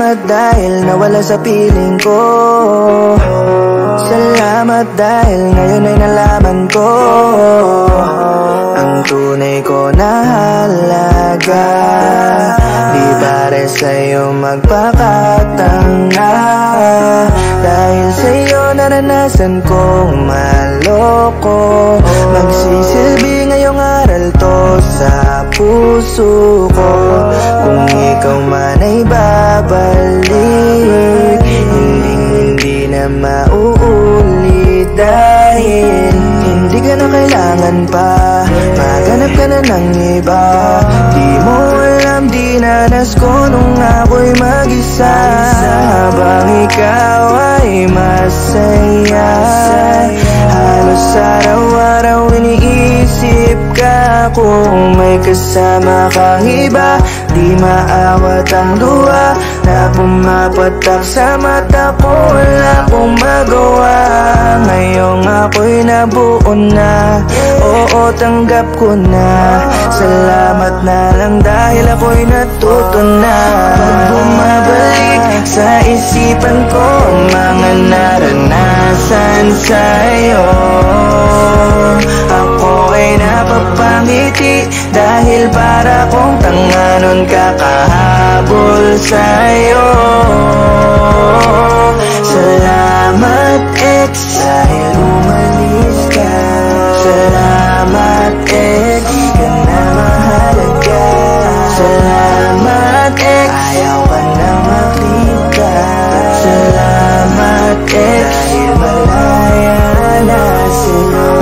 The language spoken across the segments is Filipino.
Salamat dahil nawala sa piling ko. Salamat dahil ngayon ay nalaman ko ang tunay ko na halaga. Di pare sa'yo magpakatanga, dahil sa'yo naranasan kong maloko. Magsisilbi ngayong aral to sa puso ko. Kung ikaw man ay babalik, hindi na mauulit. Dahil hindi ka na kailangan pa maghanap ka na ng iba. Di mo alam, dinanas ko nung ako'y mag-isa. Habang ikaw ay masaya, halos araw-araw iniisip ka. Kung may kasama kang iba, di maawat ang luha na pumapatak sa mata ko. Wala akong magawa, ngayong ako'y nabuo na. Oo, tanggap ko na. Salamat na lang dahil ako'y natuto na. Pag bumabalik sa isipan ko mga naranasan sa'yo, ako ay napapangiti dahil para kong tanga nun kakahabol sa'yo. Salamat ex dahil umalis ka. Salamat ex, di ka na mahalaga. Salamat ex, ayaw ka na makita. Salamat ex, dahil malaya na sa'yo.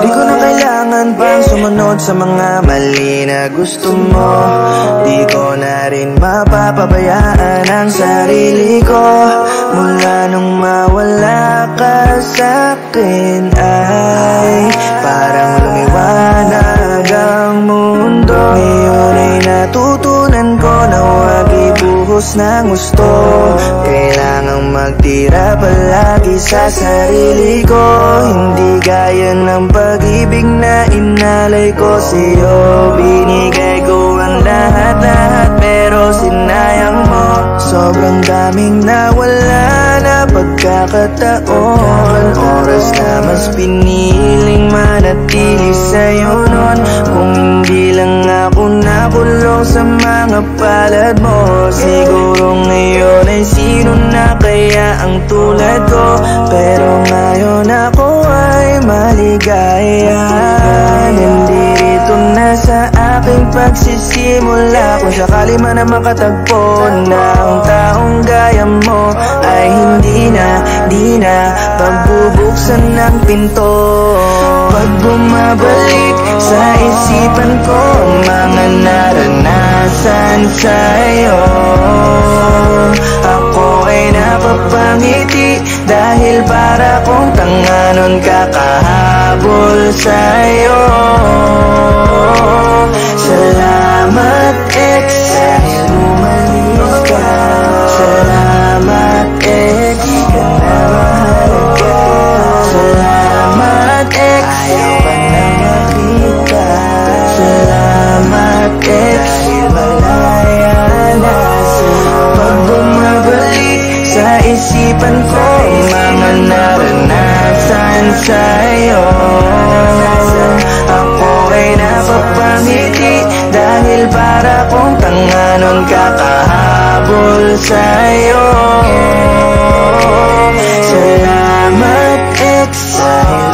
Di ko na kailangan pang sumunod sa mga mali na gusto mo. Di ko na rin mapapabayaan ang sarili ko. Mula nung mawala ka sa'kin ay parang lumiwanag ang mundo. Ngayon ay natutunan ko na huwag ibuhos ng gusto. Kailangang magtira palagi sa sarili ko. Hindi gaya ng pag-ibig na inalay ko sa'yo. Binigay ko ang lahat-lahat pero sinayang mo. Sobrang daming nawala na pagkakataon. Oras na mas piniling manatili sa'yo nun. Kung hindi lang ako nakulong sa mga palad mo, siguro ngayon ay sino na kaya ang tulad ko. Pero ngayon ako ay maligaya. Nandito na sa aking pagsisimula. Kung sakali man na makatagpo na ang taong gaya mo, ay di na pagbubuksan ng pinto. Pag bumabalik sa isipan ko mga naranasan sa'yo, ako ay napapangiti dahil para kong tanga nun kakahabol sa'yo. Salamat ex dahil umalis ka. Salamat ex, di ka na mahalaga. Salamat ex, ayaw ka na makita. Salamat ex, dahil malaya na sa'yo. Pag bumabalik sa isipan ko mga naranasan sa'yo, ako ay napapangiti dahil para kong tanga nun kakahabol sa'yo. Salamat ex dahil